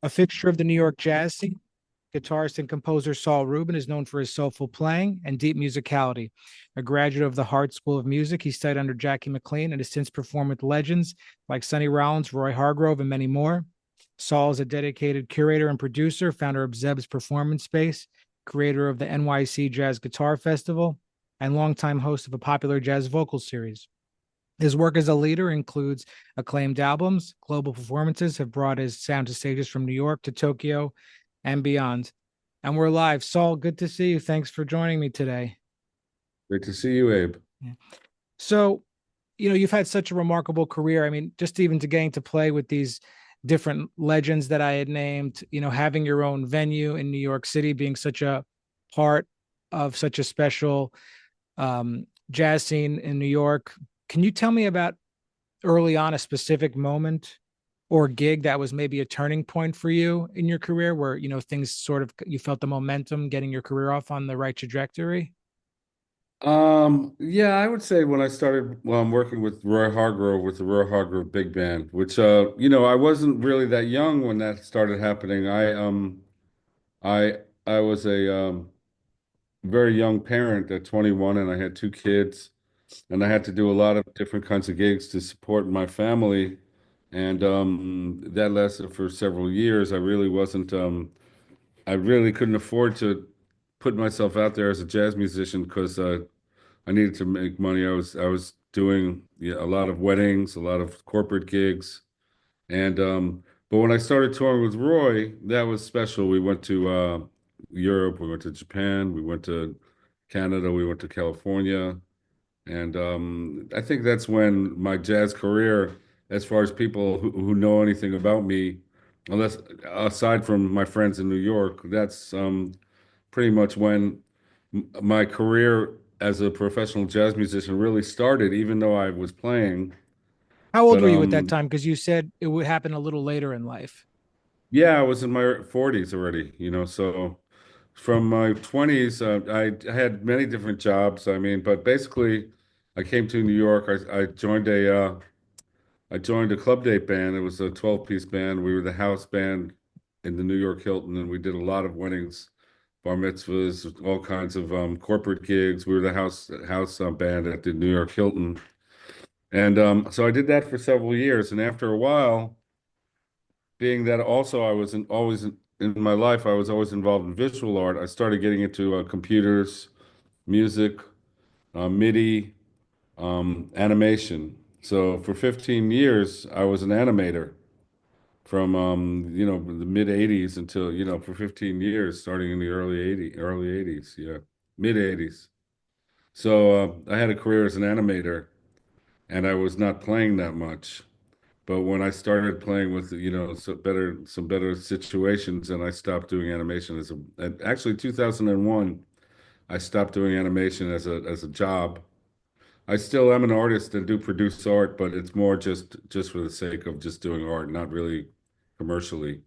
A fixture of the New York jazz scene, guitarist and composer Saul Rubin is known for his soulful playing and deep musicality. A graduate of the Hartt School of Music, he studied under Jackie McLean and has since performed with legends like Sonny Rollins, Roy Hargrove, and many more. Saul is a dedicated curator and producer, founder of Zeb's Performance Space, creator of the NYC Jazz Guitar Festival, and longtime host of a popular jazz vocal series. His work as a leader includes acclaimed albums. Global performances have brought his sound to stages from New York to Tokyo and beyond. And we're live. Saul, good to see you. Thanks for joining me today. Great to see you, Abe. Yeah. So, you've had such a remarkable career. I mean, just even to getting to play with these different legends that I had named, having your own venue in New York City, being such a part of such a special jazz scene in New York. Can you tell me about early on a specific moment or gig that was maybe a turning point for you in your career where, things sort of, you felt the momentum getting your career off on the right trajectory? Yeah, I would say when I started, well, I'm working with Roy Hargrove with the Roy Hargrove Big Band, which I wasn't really that young when that started happening. I was a very young parent at 21 and I had two kids and I had to do a lot of different kinds of gigs to support my family. And that lasted for several years. I really couldn't afford to put myself out there as a jazz musician because I needed to make money. I was doing, yeah, a lot of weddings, a lot of corporate gigs, and but when I started touring with Roy, that was special. We went to Europe, we went to Japan, we went to Canada, we went to California, and I think that's when my jazz career, as far as people who know anything about me, unless aside from my friends in New York, that's pretty much when my career as a professional jazz musician really started, even though I was playing. How old But were you at that time? Because you said it would happen a little later in life. yeah, I was in my 40s already, so from my 20s, I had many different jobs. I mean, but basically, I came to New York. I joined a club date band. It was a 12-piece band. We were the house band in the New York Hilton, and we did a lot of weddings, bar mitzvahs, all kinds of corporate gigs. We were the house band at the New York Hilton, and so I did that for several years. And after a while, being that also I was in my life, I was always involved in visual art. I started getting into computers, music, MIDI, animation. So for 15 years, I was an animator from the mid 80s until, for 15 years, starting in the early 80s, yeah, mid 80s. So I had a career as an animator and I was not playing that much. But when I started playing with, some better situations, and I stopped doing animation actually 2001, I stopped doing animation as a job. I still am an artist and do produce art, but it's more just for the sake of just doing art, not really commercially.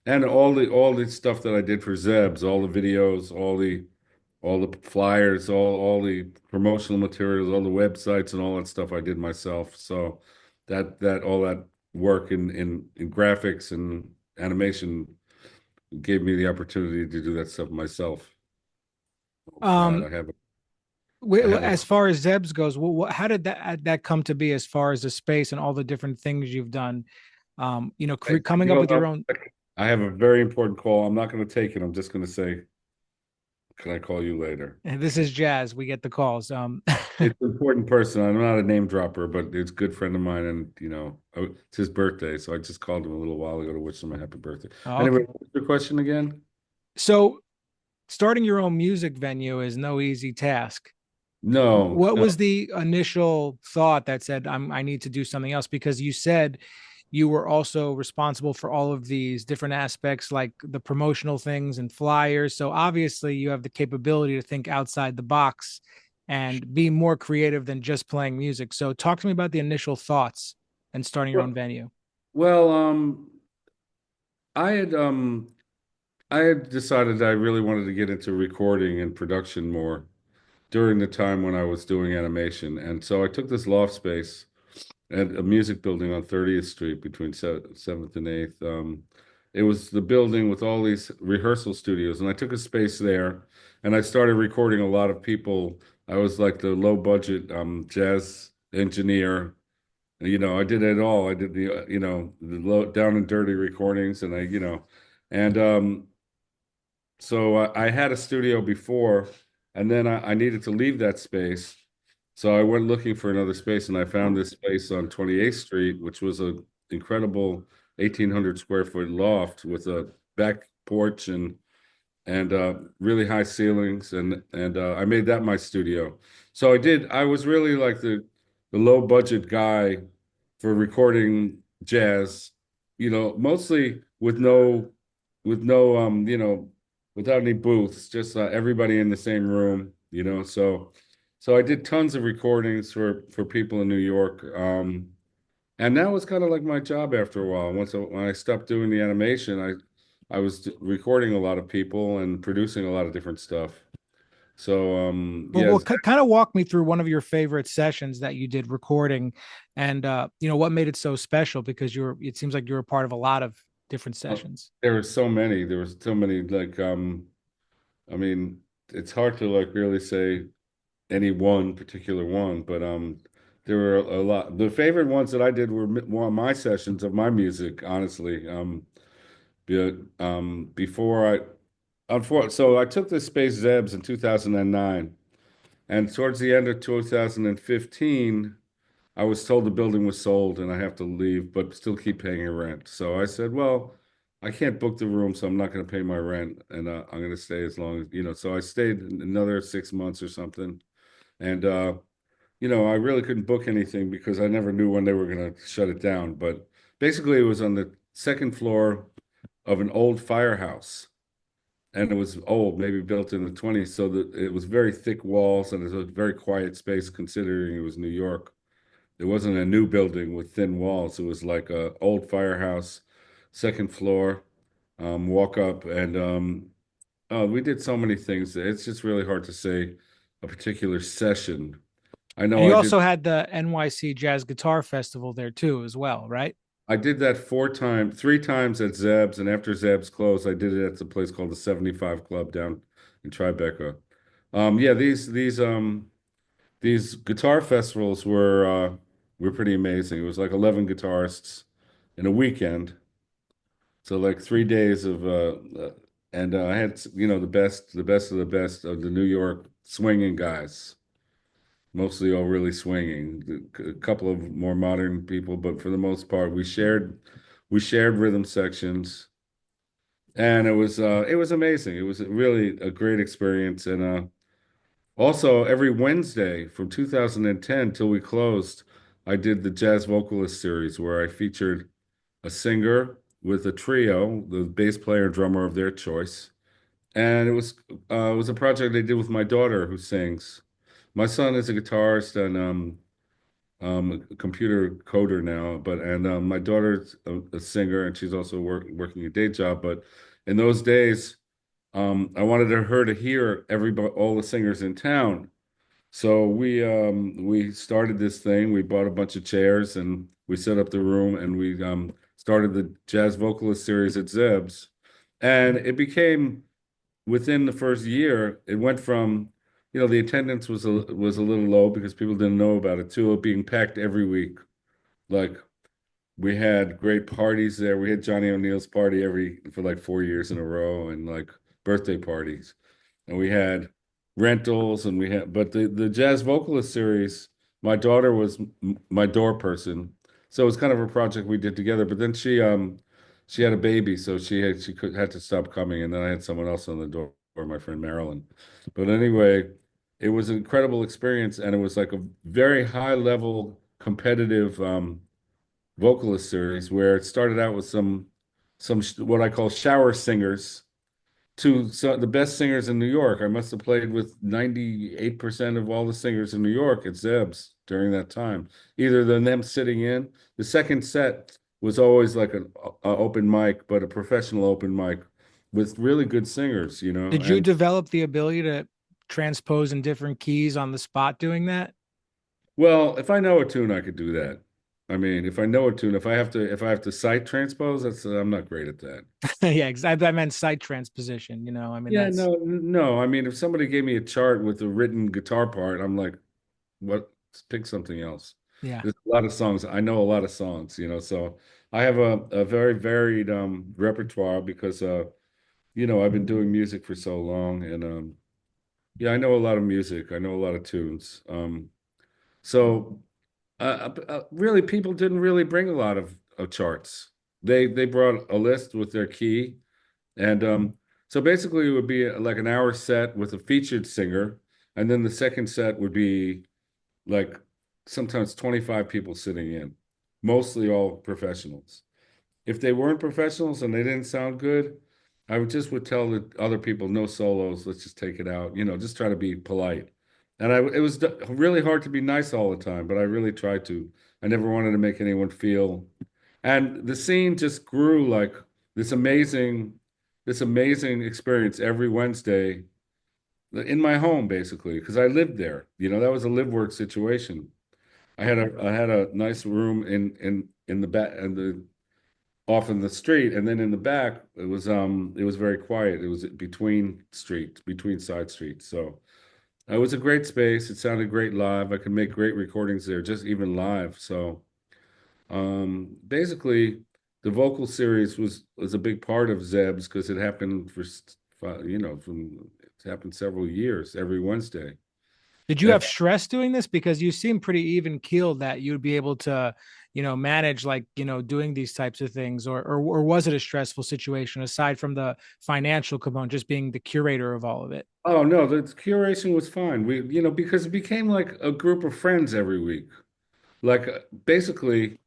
And all the stuff that I did for Zeb's, all the videos, all the flyers, all the promotional materials, all the websites and all that stuff I did myself. So that all that work in graphics and animation gave me the opportunity to do that stuff myself. Glad Um, I have a as far as Zebs goes, how did that come to be as far as the space and all the different things you've done? Coming up with your own. I have a very important call. I'm not going to take it. I'm just going to say, can I call you later? This is jazz. We get the calls. It's an important person. I'm not a name dropper, but it's a good friend of mine, and it's his birthday, so I just called him a little while ago to wish him a happy birthday. Anyway, Okay. what's your question again? So starting your own music venue is no easy task. No, What no. was the initial thought that said, I need to do something else? Because you said you were also responsible for all of these different aspects, like the promotional things and flyers. So obviously, you have the capability to think outside the box and be more creative than just playing music. So talk to me about the initial thoughts and starting your own Well, venue. well, I had um, I had decided I really wanted to get into recording and production more during the time when I was doing animation, and so I took this loft space at a music building on 30th Street between 7th and 8th. it was the building with all these rehearsal studios, and I took a space there, and I started recording a lot of people. I was like the low budget jazz engineer. I did it all. I did the low down and dirty recordings, and and so I had a studio before, and then I needed to leave that space. So I went looking for another space, and I found this space on 28th Street, which was a incredible 1,800 square foot loft with a back porch and really high ceilings, and I made that my studio. So I was really like the low budget guy for recording jazz, mostly with no without any booths, just everybody in the same room. So I did tons of recordings for people in New York. And that was kind of like my job after a while. When I stopped doing the animation, I was recording a lot of people and producing a lot of different stuff. So Well, kind of walk me through one of your favorite sessions that you did recording, and what made it so special, because it seems like you were a part of a lot of different sessions. there were so many. There was so many. Like I mean, it's hard to like really say any one particular one, but there were a lot. The favorite ones that I did were one of my sessions of my music, honestly. Before so I took this Space Zebs in 2009, and towards the end of 2015, I was told the building was sold and I have to leave, but still keep paying rent. So I said, well, I can't book the room, so I'm not going to pay my rent, and I'm going to stay as long as. So I stayed another 6 months or something, and I really couldn't book anything because I never knew when they were going to shut it down. But basically, it was on the second floor of an old firehouse, and it was old, maybe built in the 20s, so that it was very thick walls and it was a very quiet space considering it was New York. It wasn't a new building with thin walls. It was like a old firehouse, second floor, walk up, and oh, we did so many things. It's just really hard to say a particular session. I And know you also had the NYC Jazz Guitar Festival there too, as well, right? I did that 4 times, 3 times at Zeb's, and after Zeb's closed, I did it at a place called the 75 Club down in Tribeca. Yeah, these guitar festivals were pretty amazing. It was like 11 guitarists in a weekend, so like 3 days of and I had the best of the best of the New York swinging guys, mostly all really swinging. A couple of more modern people, but for the most part, we shared rhythm sections, and it was amazing. It was really a great experience, and also every Wednesday from 2010 till we closed, I did the jazz vocalist series where I featured a singer with a trio, the bass player and drummer of their choice, and it was a project I did with my daughter who sings. My son is a guitarist and a computer coder now, and my daughter's a singer and she's also working a day job. But in those days, I wanted her to hear everybody, all the singers in town. So we started this thing. We bought a bunch of chairs and we set up the room and we started the jazz vocalist series at Zeb's, and it became within the first year, it went from, the attendance was a little low because people didn't know about it, to it being packed every week. Like we had great parties there. We had Johnny O'Neill's party for like 4 years in a row, and like birthday parties. And we had rentals, and but the jazz vocalist series, my daughter was my door person. So it was kind of a project we did together, but then she had a baby, so had to stop coming, and then I had someone else on the door, my friend Marilyn. But anyway, it was an incredible experience, and it was like a very high level competitive vocalist series where it started out with some what I call shower singers to the best singers in New York. I must have played with 98% of all the singers in New York at Zeb's during that time. Either than them sitting in. The second set was always like a open mic, but a professional open mic with really good singers. Did you And develop the ability to transpose in different keys on the spot doing that? well, if I know a tune, I could do that. I mean, if I know a tune, if I have to sight transpose, that's I'm not great at that. Yeah, I meant sight transposition, I mean, Yeah, that's, no. I mean, if somebody gave me a chart with a written guitar part, I'm like, what? Let's pick something else. yeah. There's a lot of songs. I know a lot of songs, so I have a very varied repertoire because I've been doing music for so long and yeah, I know a lot of music. I know a lot of tunes. So really people didn't really bring a lot of charts. They brought a list with their key and so basically, it would be like an hour set with a featured singer, and then the second set would be like sometimes 25 people sitting in, mostly all professionals. If they weren't professionals and they didn't sound good, I would tell the other people no solos. Let's just take it out. Just try to be polite. And it was really hard to be nice all the time, but I really tried to. I never wanted to make anyone feel. And the scene just grew like this amazing, this amazing experience every Wednesday in my home, basically, because I lived there. That was a live work situation. I had a nice room in the back and the off in the street, and then in the back it was very quiet. It was between side streets. So it was a great space. It sounded great live. I could make great recordings there, just even live. So basically, the vocal series was a big part of Zeb's because it happened it happened several years every Wednesday. Did you have stress doing this? Because you seem pretty even keeled that you'd be able to, manage like, doing these types of things, or was it a stressful situation aside from the financial component, just being the curator of all of it? Oh no, the curation was fine. Because it became like a group of friends every week. Like basically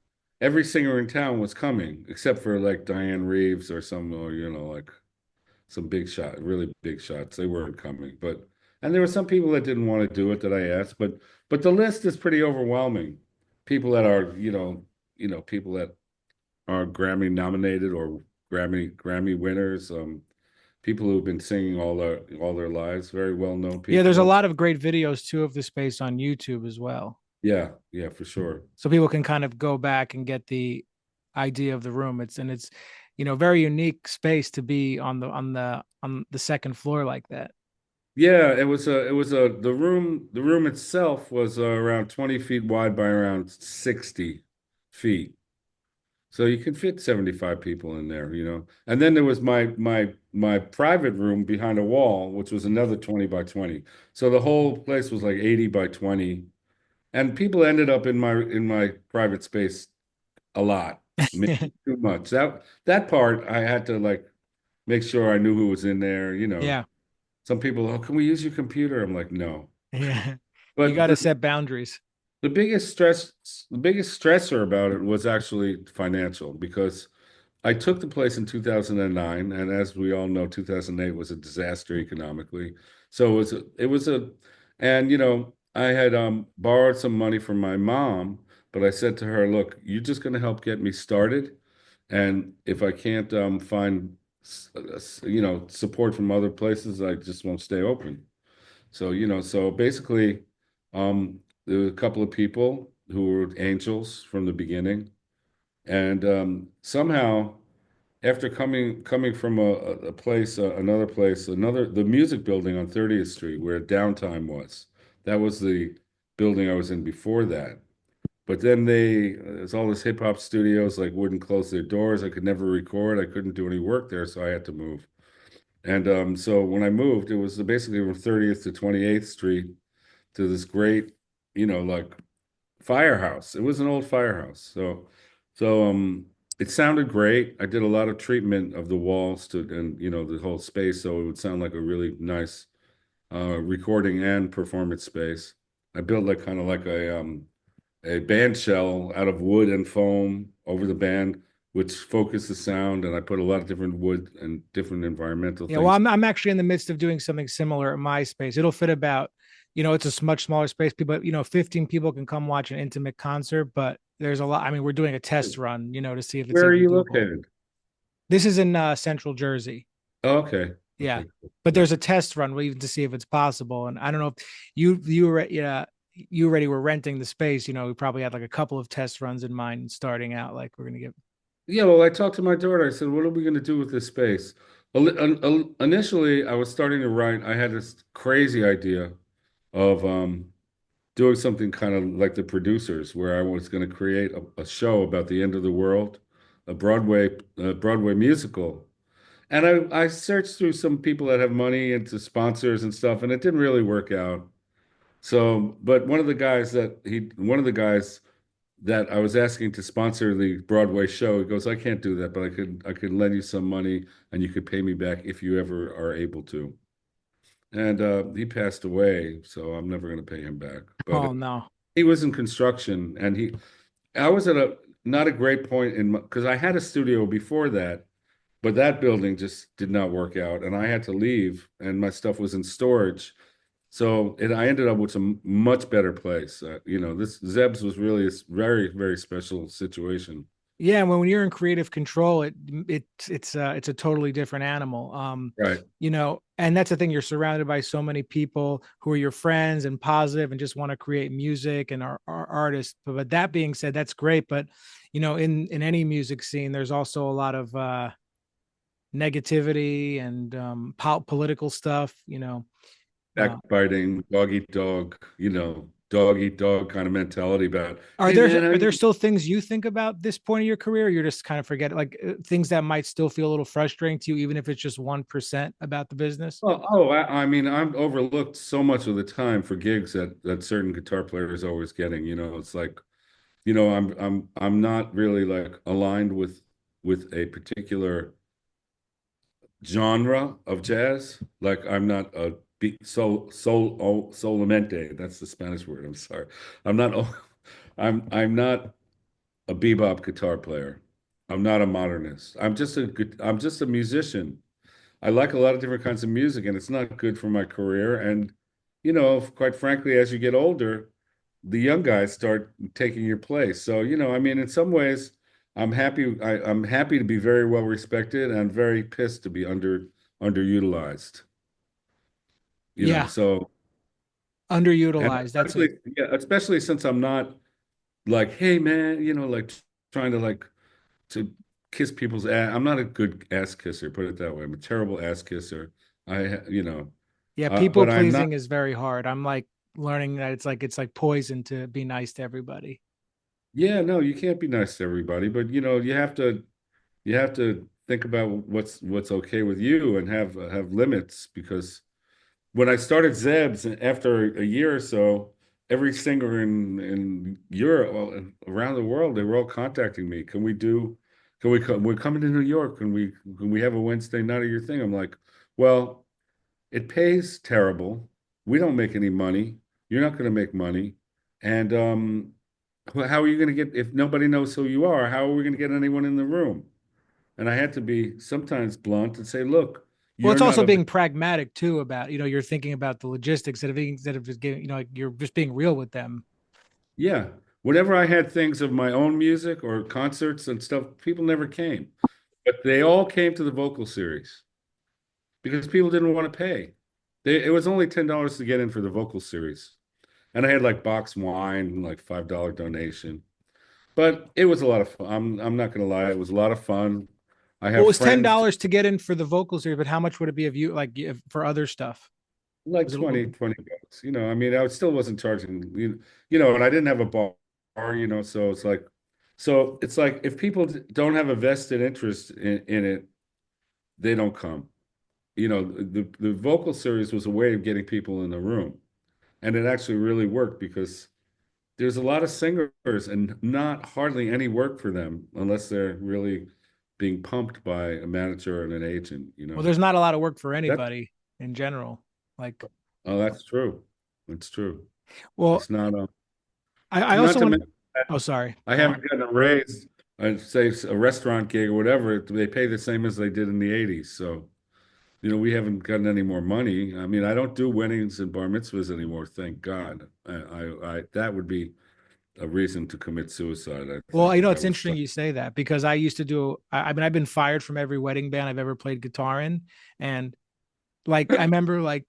every singer in town was coming, except for like Diane Reeves or like some big shot, really big shots. They weren't coming, and there were some people that didn't want to do it that I asked, but the list is pretty overwhelming. People that are, people that are Grammy nominated or Grammy winners, people who've been singing all their lives, very well known Yeah, there's a people. lot of great videos too of the space on YouTube as well. Yeah, yeah, for sure. So people can kind of go back and get the idea of the room. It's very unique space to be on the second floor like that. Yeah, it was the room itself was around 20 feet wide by around 60 feet. So you can fit 75 people in there. And then there was my private room behind a wall, which was another 20 by 20. So the whole place was like 80 by 20. And people ended up in my private space a lot, maybe too much. That part I had to like make sure I knew who was in there. Yeah. Some people, oh, can we use your computer? I'm like, no. Yeah. You But got to set boundaries. the biggest stressor about it was actually financial because I took the place in 2009, and as we all know, 2008 was a disaster economically. So and I had borrowed some money from my mom, but I said to her, "Look, you're just going to help get me started, and if I can't find support from other places, I just won't stay open." So basically, there were a couple of people who were angels from the beginning, and somehow after coming from a place, another place, the music building on 30th Street where Downtime was. That was the building I was in before that. But then there's all this hip hop studios like wouldn't close their doors. I could never record. I couldn't do any work there, so I had to move. And so when I moved, it was basically from 30th to 28th Street to this great, like firehouse. It was an old firehouse. So it sounded great. I did a lot of treatment of the walls and the whole space, so it would sound like a really nice recording and performance space. I built like kind of like a band shell out of wood and foam over the band, which focused the sound, and I put a lot of different wood and different environmental Yeah, well, things. I'm actually in the midst of doing something similar at my space. It'll fit about, it's a much smaller space. People, 15 people can come watch an intimate concert, but there's a lot. I mean, we're doing a test run, to see if it's Where are even you doable. located? This is in Central Jersey. Oh, okay. Yeah, Okay. but Yeah. there's a test run even to see if it's possible. And I don't know if you were, yeah, you already were renting the space, we probably had like a couple of test runs in mind starting out. Like we're gonna get. Yeah, well, I talked to my daughter. I said, "What are we going to do with this space?" Initially, I was starting to write. I had this crazy idea of doing something kind of like the producers, where I was going to create a show about the end of the world, a Broadway musical. And I searched through some people that have money into sponsors and stuff, and it didn't really work out. So, but one of the guys that I was asking to sponsor the Broadway show, he goes, "I can't do that, but I could lend you some money and you could pay me back if you ever are able to." And he passed away, so I'm never going to pay him back. But Oh no. he was in construction, and I was at a not a great point in because I had a studio before that, but that building just did not work out, and I had to leave, and my stuff was in storage. So I ended up with a much better place. This Zeb's was really a very, very special situation. Yeah, when you're in creative control, it's a totally different animal. Right. And that's the thing, you're surrounded by so many people who are your friends and positive and just want to create music and are artists. But that being said, that's great. But in any music scene, there's also a lot of negativity and political stuff. Uh, Backbiting, dog eat dog kind of mentality about, Are hey there man, how are you there still things you think about this point of your career? Or you're just kind of forget like things that might still feel a little frustrating to you, even if it's just 1% about the business. I mean, I'm overlooked so much of the time for gigs that certain guitar players always getting. It's like, I'm not really like aligned with a particular genre of jazz. Like I'm not a solamente. That's the Spanish word. I'm sorry. I'm not. I'm not a bebop guitar player. I'm not a modernist. I'm just a musician. I like a lot of different kinds of music, and it's not good for my career. And quite frankly, as you get older, the young guys start taking your place. So, I mean, in some ways, I'm happy. I'm happy to be very well respected, and very pissed to be underutilized. Yeah, So and underutilized. That's it. especially since I'm not like, hey man, like trying to like to kiss people's ass. I'm not a good ass kisser, put it that way. I'm a terrible ass kisser. Yeah, people But I'm not. pleasing is very hard. I'm like learning that it's like poison to be nice to everybody. Yeah, no, you can't be nice to everybody, but you have to think about what's okay with you and have limits because when I started Zeb's after a year or so, every singer in Europe, well, around the world, they were all contacting me. Can we come? We're coming to New York. Can we have a Wednesday night of your thing? I'm like, well, it pays terrible. We don't make any money. You're not going to make money. And how are you going to get, if nobody knows who you are, how are we going to get anyone in the room? And I had to be sometimes blunt and say, look, Well, you're it's not also of the, being pragmatic too about, you're thinking about the logistics instead of just giving, like you're just being real with them. yeah. Whenever I had things of my own music or concerts and stuff, people never came. But they all came to the vocal series because people didn't want to pay. It was only $10 to get in for the vocal series. And I had like box wine, like $5 donation. But it was a lot of fun. I'm not gonna lie, it was a lot of fun. I Well, it have was ten friends dollars to get in for the vocals here, but how much would it be if you like for other stuff? like Was it a little 20 bucks. I mean, I still wasn't charging, and I didn't have a bar, so it's like if people don't have a vested interest in it, they don't come. The vocal series was a way of getting people in the room. And it actually really worked because there's a lot of singers and not hardly any work for them unless they're really being pumped by a manager and an agent, Well, there's not a lot of work for That anybody in general. Like, oh, that's true. That's true. well, It's not I not also to want. mention Oh, sorry. I Go on. haven't gotten a raise. I'd say a restaurant gig or whatever, they pay the same as they did in the 80s. So, we haven't gotten any more money. I mean, I don't do weddings and bar mitzvahs anymore, thank God. That would be a reason to commit suicide, I Well, think, if I it's was interesting stuck. you say that because I used to do. I mean, I've been fired from every wedding band I've ever played guitar in, and like I remember like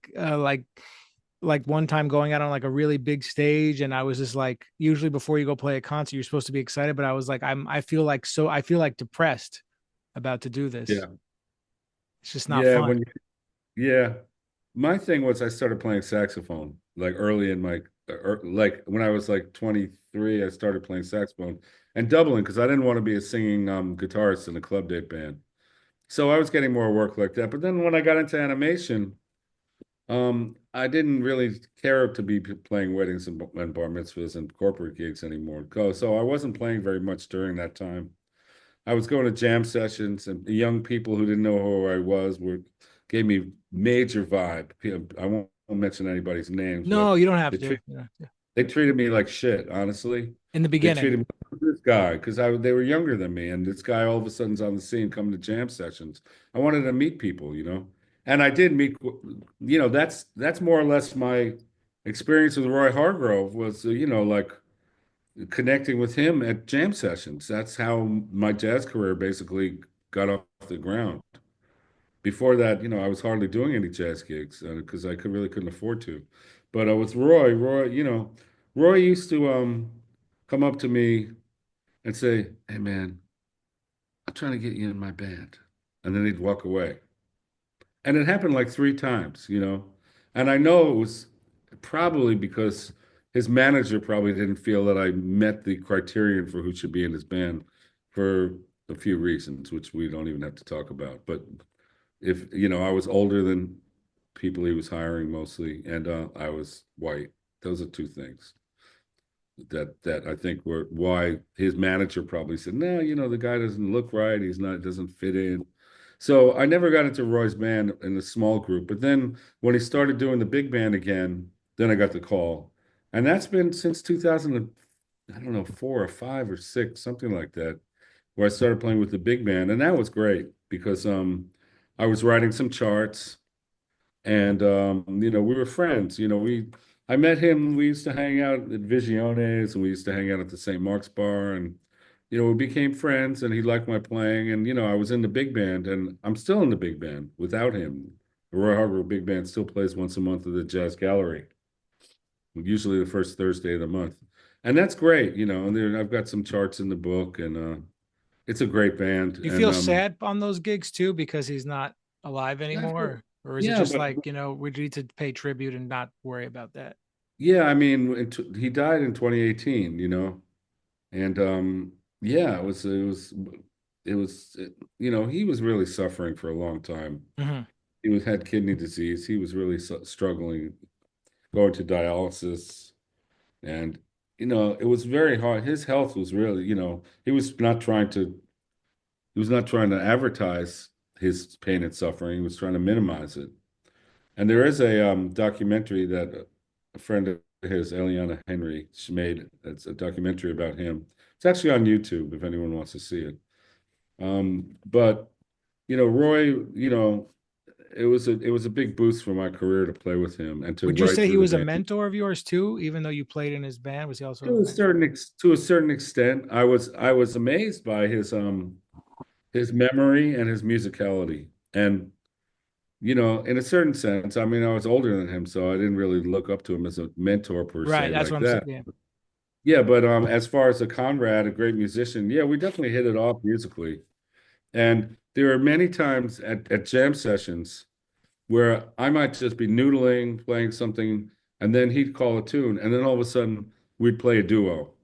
like one time going out on like a really big stage, and I was just like, usually before you go play a concert, you're supposed to be excited, but I was like, I feel like depressed about to do this. Yeah. It's just not Yeah, fun. when yeah. My thing was I started playing saxophone like early in my like when I was like 23, I started playing saxophone and doubling because I didn't want to be a singing guitarist in a club date band. So I was getting more work like that. But then when I got into animation, I didn't really care to be playing weddings and bar mitzvahs and corporate gigs anymore. So I wasn't playing very much during that time. I was going to jam sessions, and the young people who didn't know who I was were gave me major vibe. I won't mention anybody's names, but No, you don't have they to. treat they treated me like shit, honestly. In the They beginning. treated me like this guy because I they were younger than me, and this guy all of a sudden's on the scene coming to jam sessions. I wanted to meet people, and I did meet. That's more or less my experience with Roy Hargrove was, like connecting with him at jam sessions. That's how my jazz career basically got off the ground. Before that, I was hardly doing any jazz gigs because I really couldn't afford to. But with Roy used to come up to me and say, "Hey man, I'm trying to get you in my band," and then he'd walk away. And it happened like three times. And I know it was probably because his manager probably didn't feel that I met the criterion for who should be in his band for a few reasons, which we don't even have to talk about. But if, I was older than people he was hiring mostly, and I was white. Those are two things that I think were why his manager probably said, no, the guy doesn't look right. He's not, doesn't fit in. So I never got into Roy's band in a small group. But then when he started doing the big band again, then I got the call. And that's been since 2000, I don't know, 4 or 5 or 6, something like that, where I started playing with the big band. And that was great because I was writing some charts and we were friends. I met him. We used to hang out at Visiones, and we used to hang out at the St. Mark's Bar, and we became friends. And he liked my playing, and I was in the big band, and I'm still in the big band without him. The Roy Hargrove Big Band still plays once a month at the Jazz Gallery, usually the first Thursday of the month, and that's great. And I've got some charts in the book, and it's a great band. You And feel sad on those gigs too because he's not alive yeah, anymore? Or is it yeah, just but like, we need to pay tribute and not worry about that? yeah, I mean, he died in 2018, and yeah, he was really suffering for a long time. Hmm. Had kidney disease. He was really struggling, going to dialysis, and it was very hard. His health was really, he was not trying to advertise his pain and suffering. He was trying to minimize it. And there is a documentary that a friend of his, Eliana Henry, she made. It's a documentary about him. It's actually on YouTube if anyone wants to see it. But Roy, it was a big boost for my career to play with him and to Would you write say he through the was a band. mentor of yours too, even though you played in his band? Was he also a To a mentor? certain extent, I was amazed by his memory and his musicality. And in a certain sense, I mean, I was older than him, so I didn't really look up to him as a mentor per Right. se That's what like I'm saying. that. Yeah. Yeah, but as far as a comrade, a great musician, yeah, we definitely hit it off musically. And there are many times at jam sessions where I might just be noodling, playing something, and then he'd call a tune, and then all of a sudden we'd play a duo,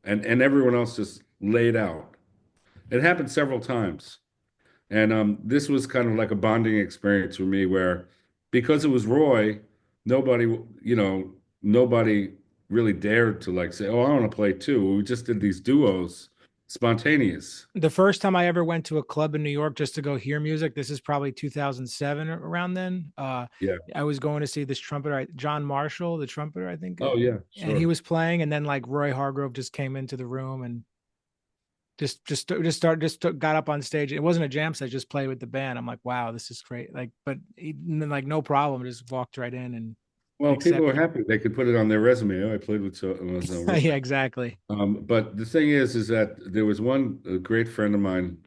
and everyone else just laid out. It happened several times. And this was kind of like a bonding experience for me where because it was Roy, nobody, nobody really dared to like say, oh, I want to play too. We just did these duos, spontaneous. The first time I ever went to a club in New York just to go hear music, this is probably 2007 or around then. Yeah. I was going to see this trumpeter, John Marshall, the trumpeter, I think, Oh, yeah, and he sure. was playing, and then like Roy Hargrove just came into the room and got up on stage. It wasn't a jam set, just played with the band. I'm like, wow, this is great. Like, but he, like no problem, just walked right in and Well, people were accepted. happy. They could put it on their resume. Oh, I played with Roy. Yeah, exactly. But the thing is that there was one a great friend of mine,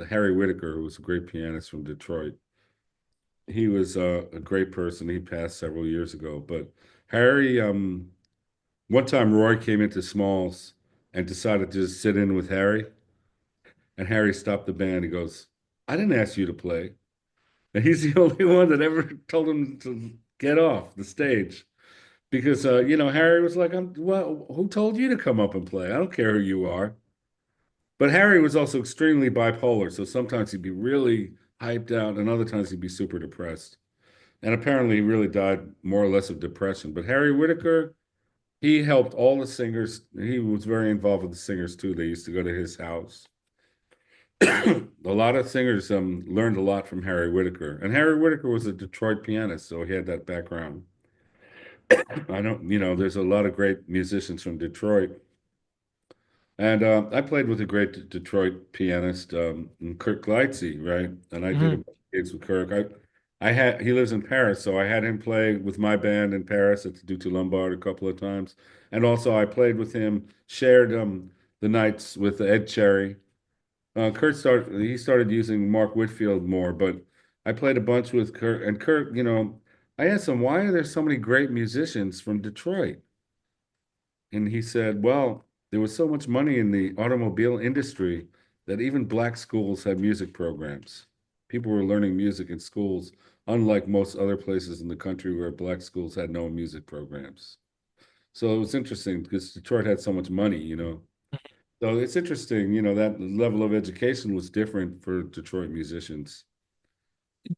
Harry Whitaker, who was a great pianist from Detroit. he was a great person. He passed several years ago. But Harry, one time Roy came into Smalls and decided to just sit in with Harry. And Harry stopped the band. He goes, I didn't ask you to play. And he's the only one that ever told him to get off the stage. Because, Harry was like, well, who told you to come up and play? I don't care who you are. But Harry was also extremely bipolar. So sometimes he'd be really hyped out, and other times he'd be super depressed. And apparently he really died more or less of depression. But Harry Whitaker, he helped all the singers. He was very involved with the singers too. They used to go to his house. A lot of singers learned a lot from Harry Whitaker. And Harry Whitaker was a Detroit pianist, so he had that background. I don't, there's a lot of great musicians from Detroit. And I played with a great Detroit pianist, Kirk Gleitze, right? And I did a Mhm. bunch of gigs with Kirk. He lives in Paris, so I had him play with my band in Paris at the Duty Lombard a couple of times. And also I played with him, shared the nights with Ed Cherry. He started using Mark Whitfield more, but I played a bunch with Kirk. And Kirk, I asked him, why are there so many great musicians from Detroit? And he said, well, there was so much money in the automobile industry that even black schools had music programs. People were learning music in schools, unlike most other places in the country where black schools had no music programs. So it was interesting because Detroit had so much money. So it's interesting, that level of education was different for Detroit musicians.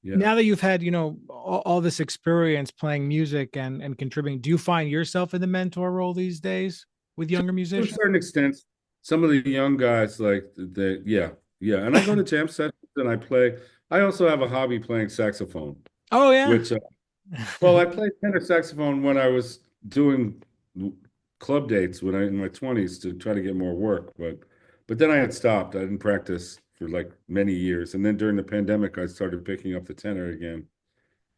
Yeah. Now that you've had, all this experience playing music and contributing, do you find yourself in the mentor role these days with younger To a musicians? certain extent, some of the young guys yeah, yeah. And I go to jam sessions and I play. I also have a hobby playing saxophone, Oh yeah. which well, I played tenor saxophone when I was doing club dates when I in my 20s to try to get more work, but then I had stopped. I didn't practice for like many years, and then during the pandemic, I started picking up the tenor again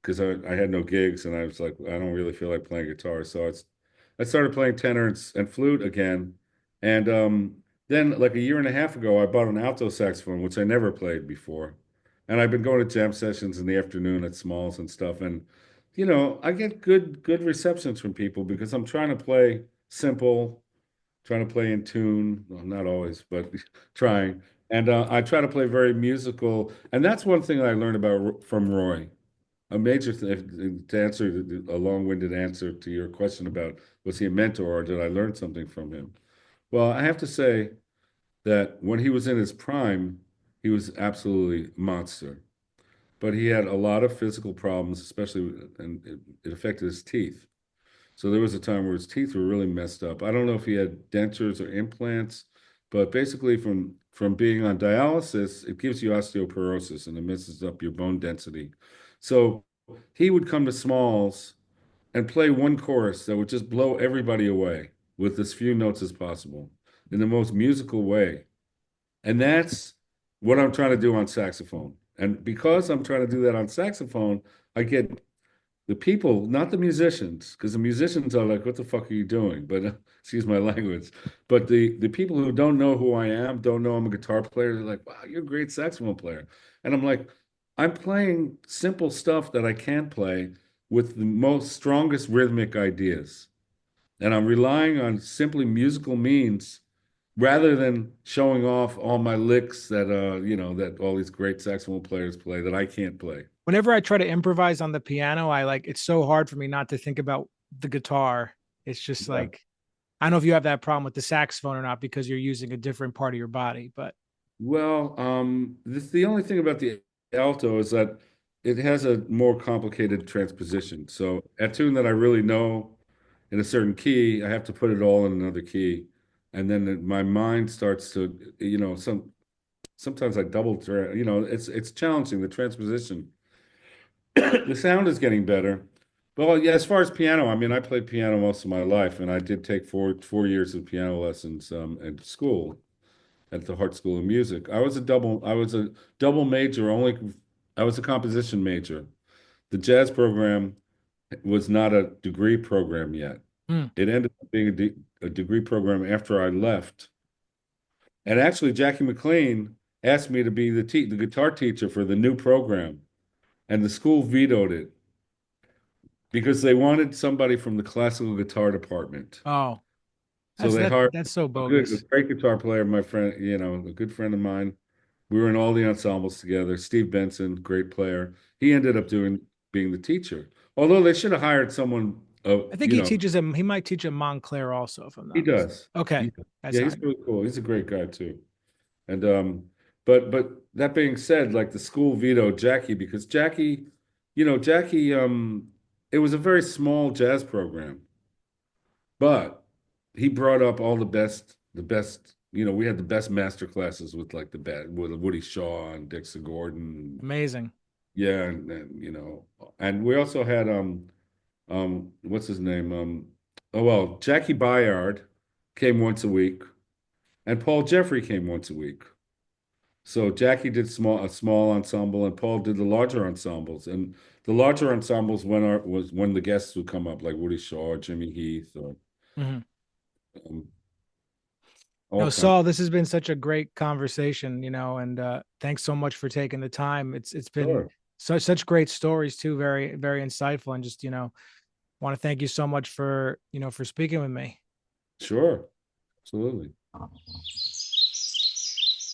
because I had no gigs and I was like, I don't really feel like playing guitar. So I started playing tenor and flute again. And then, like a year and a half ago, I bought an alto saxophone, which I never played before. And I've been going to jam sessions in the afternoon at Smalls and stuff. And, I get good receptions from people because I'm trying to play simple, trying to play in tune. Well, not always, but trying. And I try to play very musical. And that's one thing I learned from Roy. A major thing to answer a long-winded answer to your question about was he a mentor or did I learn something from him? Well, I have to say that when he was in his prime, he was absolutely a monster. But he had a lot of physical problems, especially, and it affected his teeth. So there was a time where his teeth were really messed up. I don't know if he had dentures or implants, but basically from being on dialysis, it gives you osteoporosis and it messes up your bone density. So he would come to Smalls and play one chorus that would just blow everybody away with as few notes as possible in the most musical way. And that's what I'm trying to do on saxophone. And because I'm trying to do that on saxophone, I get the people, not the musicians, because the musicians are like, "What the fuck are you doing?" But excuse my language. But the people who don't know who I am, don't know I'm a guitar player, they're like, "Wow, you're a great saxophone player." And I'm like, I'm playing simple stuff that I can play with the most strongest rhythmic ideas, and I'm relying on simply musical means rather than showing off all my licks that all these great saxophone players play that I can't play. Whenever I try to improvise on the piano, it's so hard for me not to think about the guitar. It's just Yeah. like I don't know if you have that problem with the saxophone or not because you're using a different part of your body, but Well, the only thing about the alto is that it has a more complicated transposition. So a tune that I really know in a certain key, I have to put it all in another key, and then my mind starts to, sometimes I it's challenging the transposition. The sound is getting better. Well, yeah, as far as piano, I mean, I played piano most of my life, and I did take four years of piano lessons at school at the Hartt School of Music. I was a double major, only I was a composition major. The jazz program was not a degree program yet. hmm. It ended up being a degree program after I left. And actually, Jackie McLean asked me to be the guitar teacher for the new program. and the school vetoed it because they wanted somebody from the classical guitar department. Oh, So they hired that's so a bogus. great guitar player, my friend, a good friend of mine. We were in all the ensembles together. Steve Benson, great player. He ended up being the teacher. Although they should have hired someone, I think he might teach at Montclair also, if I'm he not mistaken. does. Okay. That's Yeah, not he's really cool. He's a great guy too. And but that being said, like the school vetoed Jackie because Jackie, it was a very small jazz program, but he brought up all the best, we had the best master classes with like with Woody Shaw and Dixon Gordon. amazing. Yeah, and we also had what's his name? Oh well, Jackie Byard came once a week, and Paul Jeffrey came once a week. So Jackie did a small ensemble, and Paul did the larger ensembles. And the larger ensembles was when the guests would come up, like Woody Shaw, Jimmy Heath, or Mhm. um, No, all kinds. Saul, this has been such a great conversation, and thanks so much for taking the time. It's been Sure, such great stories too, very, very insightful, and just, want to thank you so much for, for speaking with me. sure, absolutely.